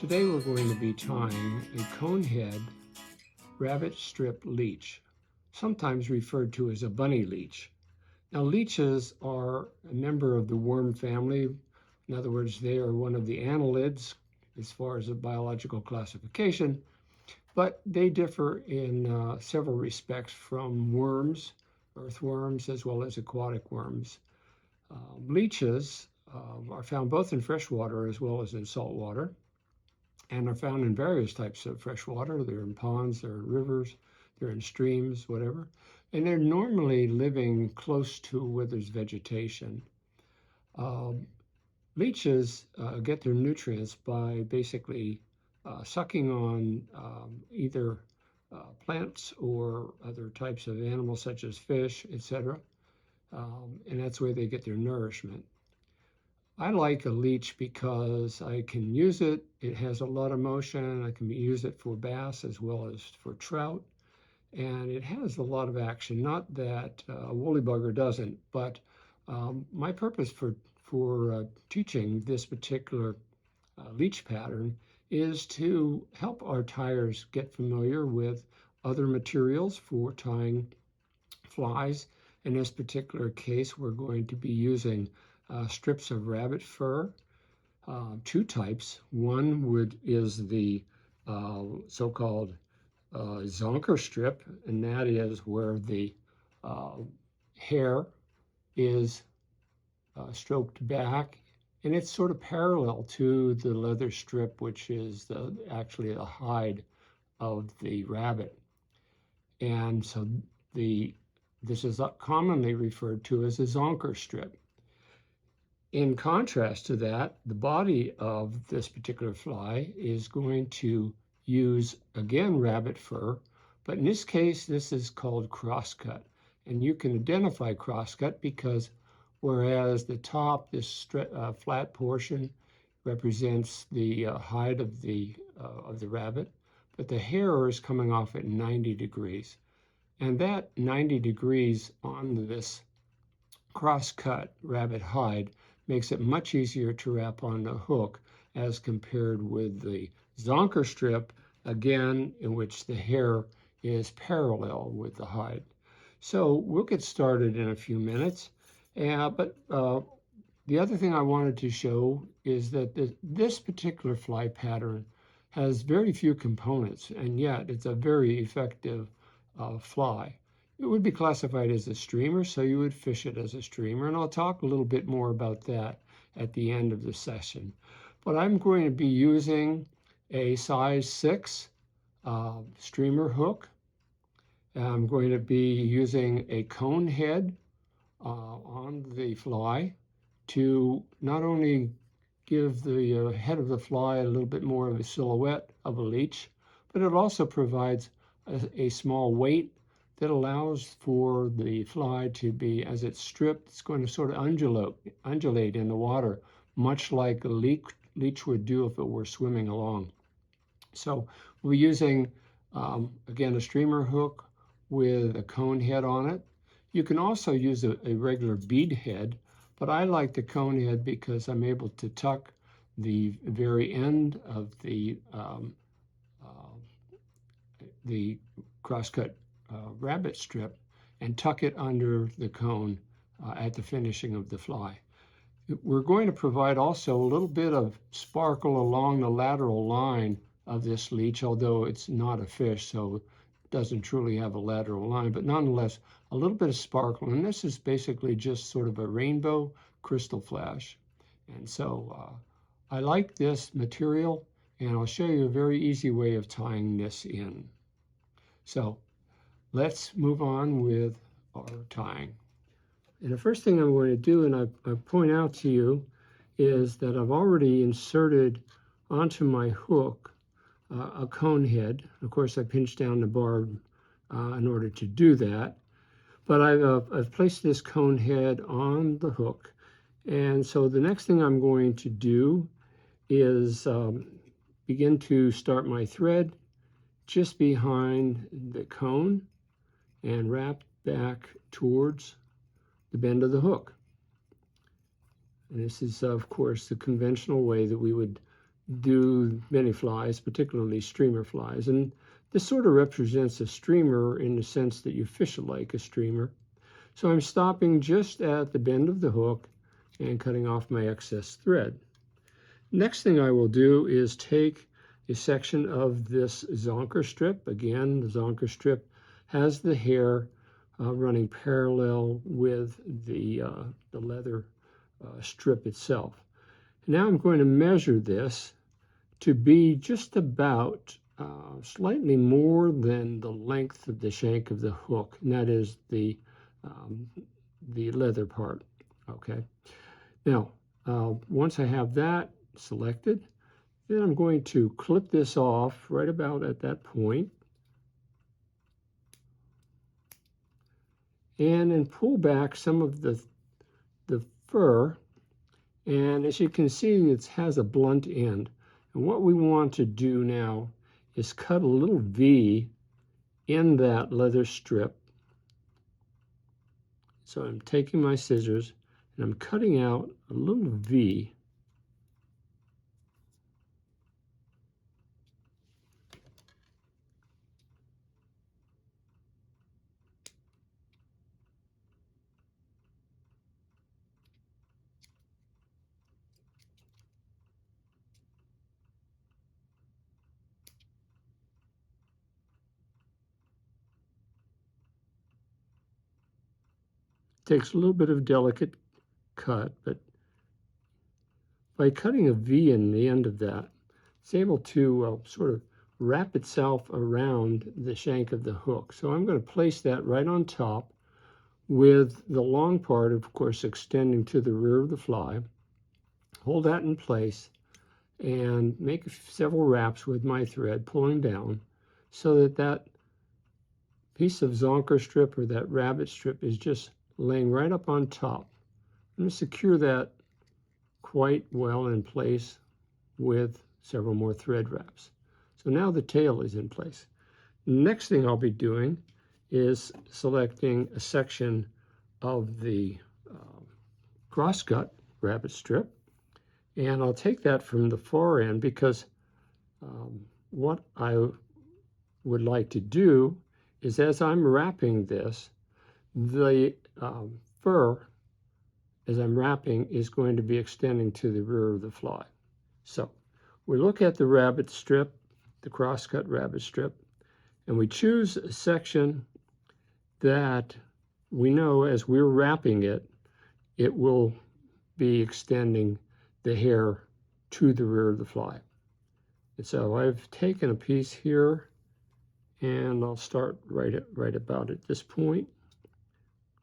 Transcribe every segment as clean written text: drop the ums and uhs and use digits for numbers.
Today we're going to be tying a conehead rabbit strip leech, sometimes referred to as a bunny leech. Now leeches are a member of the worm family. In other words, they are one of the annelids as far as a biological classification, but they differ in several respects from worms, earthworms, as well as aquatic worms. Leeches are found both in freshwater as well as in saltwater, and are found in various types of fresh water. They're in ponds, they're in rivers, they're in streams, whatever. And they're normally living close to where there's vegetation. Leeches get their nutrients by basically sucking on either plants or other types of animals such as fish, etc. And that's where they get their nourishment. I like a leech because I can use it. It has a lot of motion. I can use it for bass as well as for trout. And it has a lot of action. Not that a woolly bugger doesn't, but my purpose for teaching this particular leech pattern is to help our tyers get familiar with other materials for tying flies. In this particular case, we're going to be using strips of rabbit fur, two types. One is the so-called zonker strip, and that is where the hair is stroked back, and it's sort of parallel to the leather strip, which is actually the hide of the rabbit. And so this is commonly referred to as a zonker strip. In contrast to that, the body of this particular fly is going to use, again, rabbit fur, but in this case, this is called crosscut. And you can identify crosscut because whereas the top, this flat portion, represents the hide of the rabbit, but the hair is coming off at 90 degrees. And that 90 degrees on this cross-cut rabbit hide makes it much easier to wrap on the hook as compared with the zonker strip, again, in which the hair is parallel with the hide. So we'll get started in a few minutes. But the other thing I wanted to show is that this particular fly pattern has very few components, and yet it's a very effective fly. It would be classified as a streamer, so you would fish it as a streamer, and I'll talk a little bit more about that at the end of the session. But I'm going to be using a size 6 streamer hook. I'm going to be using a cone head on the fly to not only give the head of the fly a little bit more of a silhouette of a leech, but it also provides a small weight that allows for the fly to be, as it's stripped, it's going to sort of undulate in the water, much like a leech would do if it were swimming along. So we're using, again, a streamer hook with a cone head on it. You can also use a regular bead head, but I like the cone head because I'm able to tuck the very end of the crosscut rabbit strip and tuck it under the cone at the finishing of the fly. We're going to provide also a little bit of sparkle along the lateral line of this leech, although it's not a fish, so it doesn't truly have a lateral line, but nonetheless, a little bit of sparkle. And this is basically just sort of a rainbow crystal flash. And so I like this material, and I'll show you a very easy way of tying this in. So let's move on with our tying. And the first thing I'm going to do, and I point out to you, is that I've already inserted onto my hook a cone head. Of course, I pinched down the barb in order to do that. But I've placed this cone head on the hook. And so the next thing I'm going to do is begin to start my thread just behind the cone and wrap back towards the bend of the hook. And this is, of course, the conventional way that we would do many flies, particularly streamer flies. And this sort of represents a streamer in the sense that you fish it like a streamer. So I'm stopping just at the bend of the hook and cutting off my excess thread. Next thing I will do is take a section of this zonker strip. Again, the zonker strip has the hair running parallel with the leather strip itself. Now I'm going to measure this to be just about slightly more than the length of the shank of the hook, and that is the leather part. Okay. Now, once I have that selected, then I'm going to clip this off right about at that point, and then pull back some of the fur. And as you can see, it has a blunt end. And what we want to do now is cut a little V in that leather strip. So I'm taking my scissors and I'm cutting out a little V. Takes a little bit of delicate cut, but by cutting a V in the end of that, it's able to sort of wrap itself around the shank of the hook. So I'm going to place that right on top with the long part, of course, extending to the rear of the fly. Hold that in place and make several wraps with my thread, pulling down so that that piece of zonker strip or that rabbit strip is just laying right up on top. I'm going to secure that quite well in place with several more thread wraps. So now the tail is in place. Next thing I'll be doing is selecting a section of the crosscut rabbit strip, and I'll take that from the far end because what I would like to do is, as I'm wrapping this, the fur, as I'm wrapping, is going to be extending to the rear of the fly. So we look at the rabbit strip, the crosscut rabbit strip, and we choose a section that we know as we're wrapping it, it will be extending the hair to the rear of the fly. And so I've taken a piece here, and I'll start right about at this point.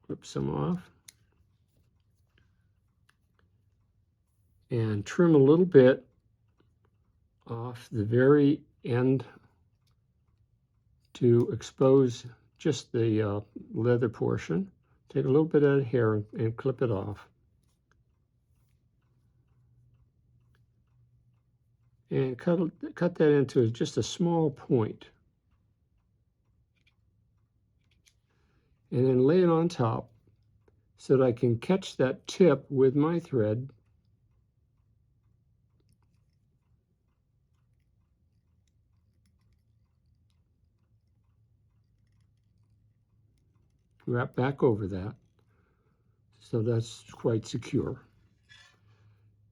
Clip some off. And trim a little bit off the very end to expose just the leather portion. Take a little bit of hair and clip it off. And cut that into just a small point. And then lay it on top so that I can catch that tip with my thread. Wrap back over that, so that's quite secure.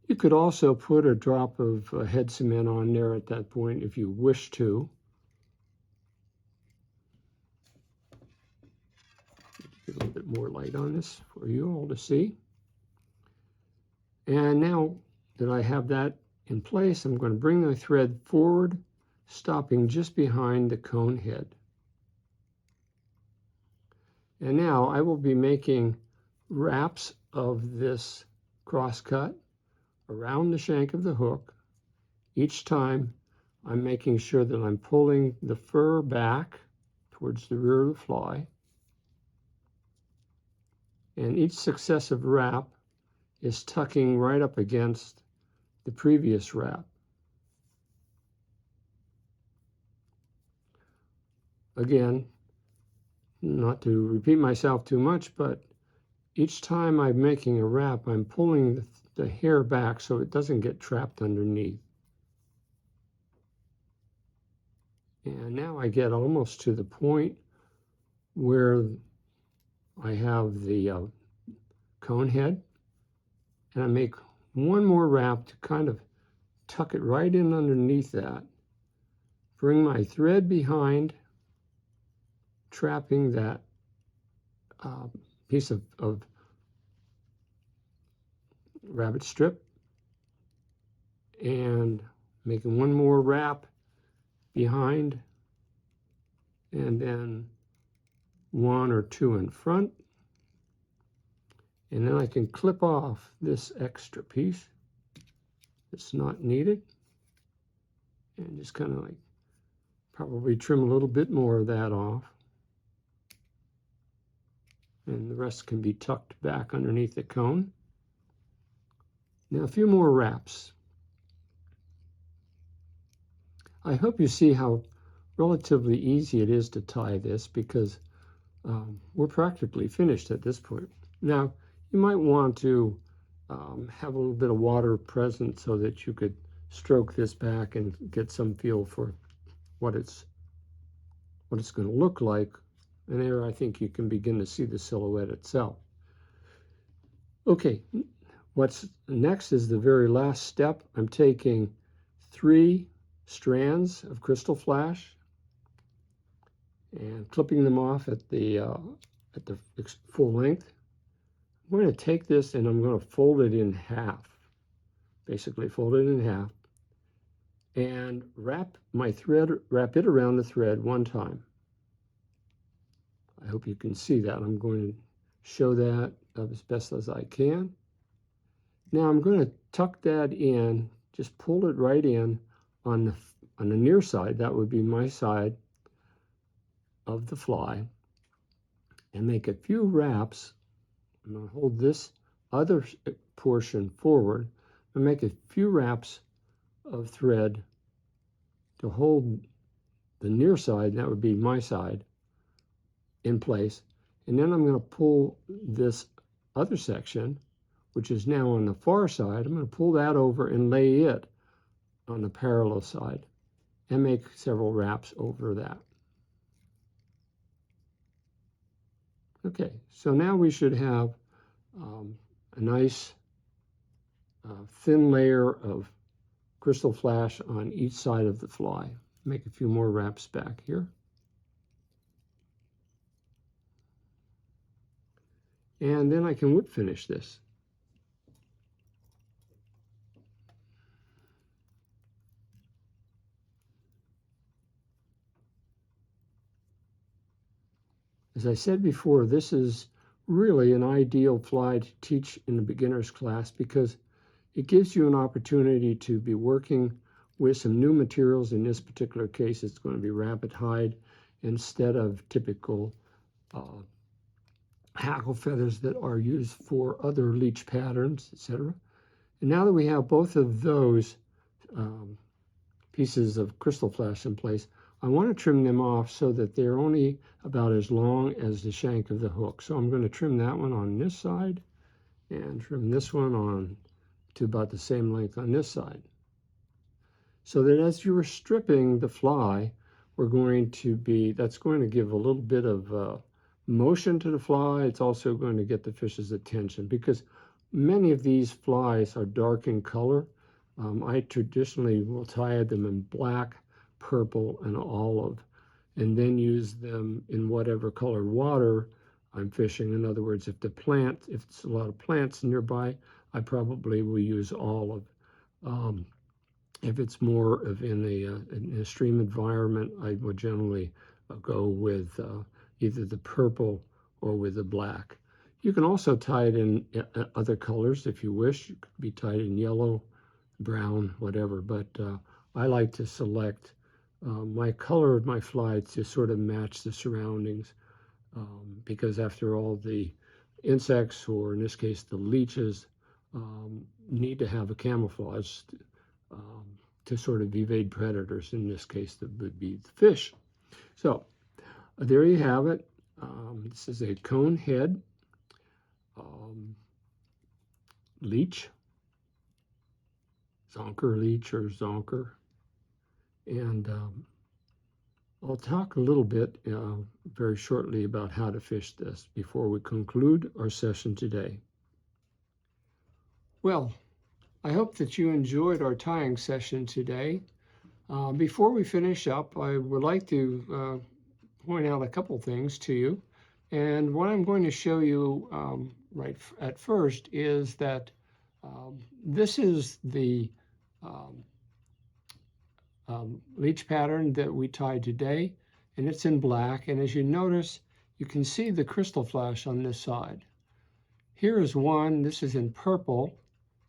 You could also put a drop of head cement on there at that point if you wish to. Get a little bit more light on this for you all to see. And now that I have that in place, I'm going to bring the thread forward, stopping just behind the cone head. And now I will be making wraps of this crosscut around the shank of the hook. Each time I'm making sure that I'm pulling the fur back towards the rear of the fly. And each successive wrap is tucking right up against the previous wrap. Again, not to repeat myself too much, but each time I'm making a wrap, I'm pulling the hair back so it doesn't get trapped underneath. And now I get almost to the point where I have the cone head, and I make one more wrap to kind of tuck it right in underneath that. Bring my thread behind, trapping that piece of rabbit strip, and making one more wrap behind, and then one or two in front. And then I can clip off this extra piece that's not needed, and just kind of like probably trim a little bit more of that off. And the rest can be tucked back underneath the cone. Now a few more wraps. I hope you see how relatively easy it is to tie this, because we're practically finished at this point. Now you might want to have a little bit of water present so that you could stroke this back and get some feel for what it's going to look like. And there I think you can begin to see the silhouette itself. Okay, what's next is the very last step. I'm taking 3 strands of crystal flash and clipping them off at the full length. I'm going to take this and I'm going to fold it in half, basically fold it in half, and wrap it around the thread one time. I hope you can see that. I'm going to show that as best as I can. Now I'm going to tuck that in, just pull it right in on the near side, that would be my side of the fly, and make a few wraps. I'm going to hold this other portion forward and make a few wraps of thread to hold the near side, that would be my side, in place. And then I'm going to pull this other section, which is now on the far side, I'm going to pull that over and lay it on the parallel side and make several wraps over that. Okay, so now we should have a nice thin layer of crystal flash on each side of the fly. Make a few more wraps back here. And then I can whip finish this. As I said before, this is really an ideal fly to teach in the beginner's class, because it gives you an opportunity to be working with some new materials. In this particular case, it's going to be rabbit hide instead of typical hackle feathers that are used for other leech patterns, etc. And now that we have both of those pieces of crystal flash in place, I want to trim them off so that they're only about as long as the shank of the hook. So I'm going to trim that one on this side and trim this one on to about the same length on this side. So that as you are stripping the fly, that's going to give a little bit of motion to the fly. It's also going to get the fish's attention, because many of these flies are dark in color. I traditionally will tie them in black, purple, and olive, and then use them in whatever colored water I'm fishing. In other words, if it's a lot of plants nearby, I probably will use olive. If it's more of in a stream environment, I would generally go with either the purple or with the black. You can also tie it in other colors if you wish. It could be tied in yellow, brown, whatever, but I like to select my color of my fly to sort of match the surroundings, because after all, the insects, or in this case the leeches, need to have a camouflage to sort of evade predators. In this case, that would be the fish. So there you have it. This is a Conehead leech, zonker leech or zonker, and I'll talk a little bit very shortly about how to fish this before we conclude our session today. Well, I hope that you enjoyed our tying session today. Before we finish up, I would like to point out a couple things to you. And what I'm going to show you right at first is that this is the um, leech pattern that we tied today, and it's in black. And as you notice, you can see the crystal flash on this side. Here is one, this is in purple,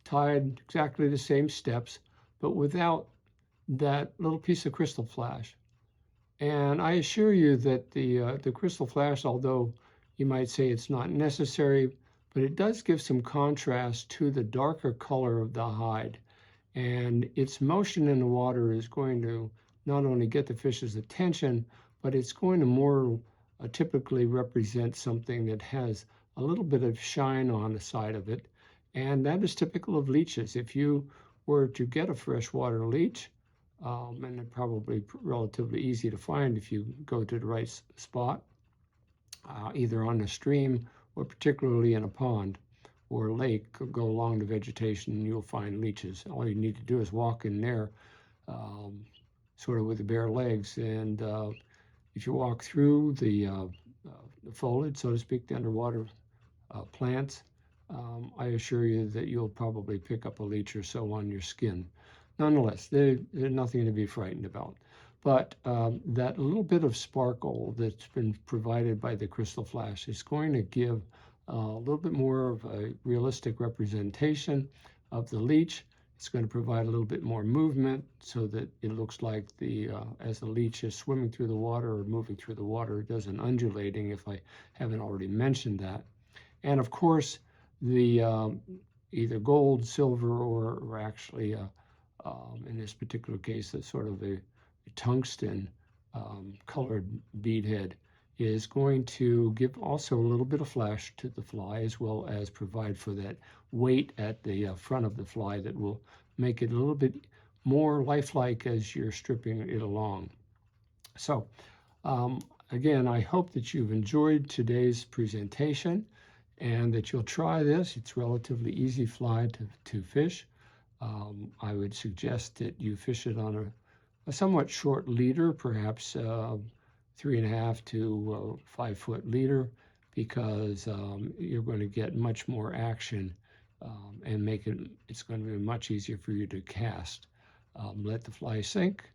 tied exactly the same steps, but without that little piece of crystal flash. And I assure you that the crystal flash, although you might say it's not necessary, but it does give some contrast to the darker color of the hide. And its motion in the water is going to not only get the fish's attention, but it's going to more typically represent something that has a little bit of shine on the side of it. And that is typical of leeches. If you were to get a freshwater leech, and they're probably relatively easy to find if you go to the right spot, either on a stream or particularly in a pond or lake, go along the vegetation and you'll find leeches. All you need to do is walk in there sort of with the bare legs, and if you walk through the foliage, so to speak, the underwater plants, I assure you that you'll probably pick up a leech or so on your skin. Nonetheless, there's nothing to be frightened about. But that little bit of sparkle that's been provided by the crystal flash is going to give a little bit more of a realistic representation of the leech. It's going to provide a little bit more movement so that it looks like as the leech is swimming through the water or moving through the water, it does an undulating, if I haven't already mentioned that. And of course, the either gold, silver, or actually, in this particular case, a sort of a tungsten colored beadhead is going to give also a little bit of flash to the fly, as well as provide for that weight at the front of the fly that will make it a little bit more lifelike as you're stripping it along. So again, I hope that you've enjoyed today's presentation and that you'll try this. It's relatively easy fly to fish. I would suggest that you fish it on a somewhat short leader, perhaps 3.5 to 5 foot leader, because you're going to get much more action and it's going to be much easier for you to cast. Let the fly sink,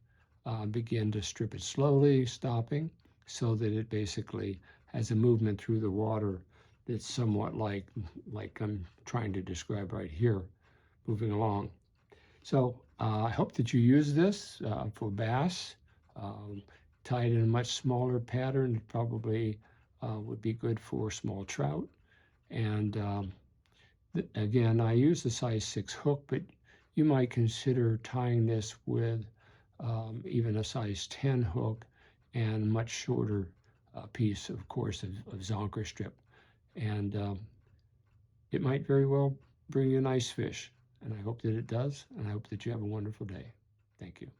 begin to strip it slowly, stopping, so that it basically has a movement through the water that's somewhat like I'm trying to describe right here, moving along. So I hope that you use this for bass. Tied in a much smaller pattern, it probably would be good for small trout. And again, I use the size 6 hook, but you might consider tying this with even a size 10 hook and a much shorter piece, of course, of zonker strip. And it might very well bring you a nice fish. And I hope that it does, and I hope that you have a wonderful day. Thank you.